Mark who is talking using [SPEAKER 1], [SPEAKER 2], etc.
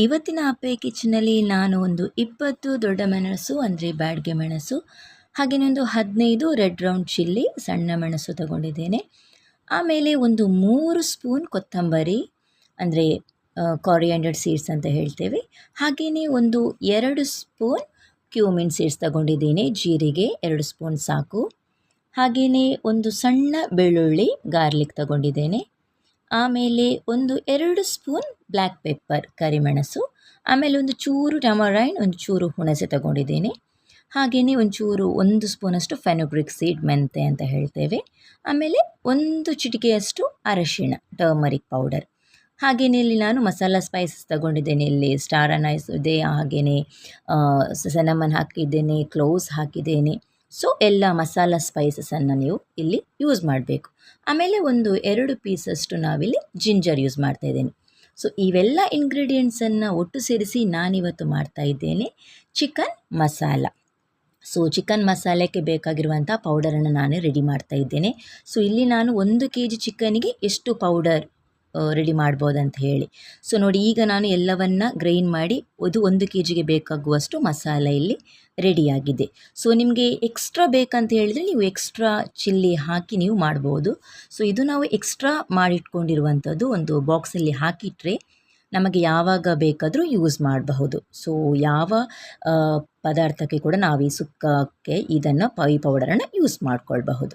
[SPEAKER 1] ಇವತ್ತಿನ ಅಪ್ಪೆ ಕಿಚನಲ್ಲಿ ನಾನು ಒಂದು 20 ದೊಡ್ಡ ಮೆಣಸು ಅಂದರೆ ಬ್ಯಾಡಗೆ ಮೆಣಸು, ಹಾಗೆಯೇ ಒಂದು 15 ರೆಡ್ ರೌಂಡ್ ಚಿಲ್ಲಿ ಸಣ್ಣ ಮೆಣಸು ತಗೊಂಡಿದ್ದೇನೆ. ಆಮೇಲೆ ಒಂದು 3 ಸ್ಪೂನ್ ಕೊತ್ತಂಬರಿ ಅಂದರೆ ಕಾರಿಯಾಂಡರ್ ಸೀಡ್ಸ್ ಅಂತ ಹೇಳ್ತೇವೆ. ಹಾಗೆಯೇ ಒಂದು 2 ಸ್ಪೂನ್ ಕ್ಯೂಮಿನ್ ಸೀಡ್ಸ್ ತಗೊಂಡಿದ್ದೇನೆ. ಜೀರಿಗೆ 2 ಸ್ಪೂನ್ ಸಾಕು. ಹಾಗೆಯೇ ಒಂದು ಸಣ್ಣ ಬೆಳ್ಳುಳ್ಳಿ ಗಾರ್ಲಿಕ್ ತಗೊಂಡಿದ್ದೇನೆ. ಆಮೇಲೆ ಒಂದು 2 ಸ್ಪೂನ್ ಬ್ಲ್ಯಾಕ್ ಪೆಪ್ಪರ್ ಕರಿಮೆಣಸು, ಆಮೇಲೆ ಒಂದು ಚೂರು ಟಮರೈನ್, ಒಂದು ಚೂರು ಹುಣಸೆ ತಗೊಂಡಿದ್ದೇನೆ. ಹಾಗೆಯೇ ಒಂದು ಸ್ಪೂನಷ್ಟು ಫೆನುಗ್ರಿಕ್ ಸೀಡ್ ಮೆಂತೆ ಅಂತ ಹೇಳ್ತೇವೆ. ಆಮೇಲೆ ಒಂದು ಚಿಟಿಕೆಯಷ್ಟು ಅರಶಿಣ ಟರ್ಮರಿಕ್ ಪೌಡರ್. ಹಾಗೆಯೇ ಇಲ್ಲಿ ನಾನು ಮಸಾಲ ಸ್ಪೈಸಸ್ ತಗೊಂಡಿದ್ದೇನೆ. ಇಲ್ಲಿ ಸ್ಟಾರ್ ಅನೈಸ್ ಇದೆ, ಹಾಗೆಯೇ ಸೆನಮನ್ ಹಾಕಿದ್ದೇನೆ, ಕ್ಲೋವ್ಸ್ ಹಾಕಿದ್ದೇನೆ. ಸೊ ಎಲ್ಲ ಮಸಾಲ ಸ್ಪೈಸಸನ್ನು ನೀವು ಇಲ್ಲಿ ಯೂಸ್ ಮಾಡಬೇಕು. ಆಮೇಲೆ ಒಂದು 2 ಪೀಸಷ್ಟು ನಾವಿಲ್ಲಿ ಜಿಂಜರ್ ಯೂಸ್ ಮಾಡ್ತಾ ಇದ್ದೇನೆ. ಸೊ ಇವೆಲ್ಲ ಇಂಗ್ರೀಡಿಯೆಂಟ್ಸನ್ನು ಒಟ್ಟು ಸೇರಿಸಿ ನಾನಿವತ್ತು ಮಾಡ್ತಾ ಇದ್ದೇನೆ ಚಿಕನ್ ಮಸಾಲ. ಸೊ ಚಿಕನ್ ಮಸಾಲೆಗೆ ಬೇಕಾಗಿರುವಂಥ ಪೌಡರನ್ನು ನಾನು ರೆಡಿ ಮಾಡ್ತಾ ಇದ್ದೇನೆ. ಸೊ ಇಲ್ಲಿ ನಾನು 1 kg ಚಿಕನಿಗೆ ಎಷ್ಟು ಪೌಡರ್ ರೆಡಿ ಮಾಡ್ಬೋದಂತ ಹೇಳಿ. ಸೊ ನೋಡಿ, ಈಗ ನಾನು ಎಲ್ಲವನ್ನು ಗ್ರೈಂಡ್ ಮಾಡಿ ಅದು 1 kgಗೆ ಬೇಕಾಗುವಷ್ಟು ಮಸಾಲೆ ಇಲ್ಲಿ ರೆಡಿಯಾಗಿದೆ. ಸೊ ನಿಮಗೆ ಎಕ್ಸ್ಟ್ರಾ ಬೇಕಂತ ಹೇಳಿದರೆ ನೀವು ಎಕ್ಸ್ಟ್ರಾ ಚಿಲ್ಲಿ ಹಾಕಿ ನೀವು ಮಾಡ್ಬೋದು. ಸೊ ಇದು ನಾವು ಎಕ್ಸ್ಟ್ರಾ ಮಾಡಿಟ್ಕೊಂಡಿರುವಂಥದ್ದು ಒಂದು ಬಾಕ್ಸಲ್ಲಿ ಹಾಕಿಟ್ರೆ ನಮಗೆ ಯಾವಾಗ ಬೇಕಾದರೂ ಯೂಸ್ ಮಾಡಬಹುದು. ಸೊ ಯಾವ ಪದಾರ್ಥಕ್ಕೆ ಕೂಡ ನಾವು ಈ ಸುಕ್ಕಕ್ಕೆ ಈ ಪೌಡರನ್ನು ಯೂಸ್ ಮಾಡ್ಕೊಳ್ಬಹುದು.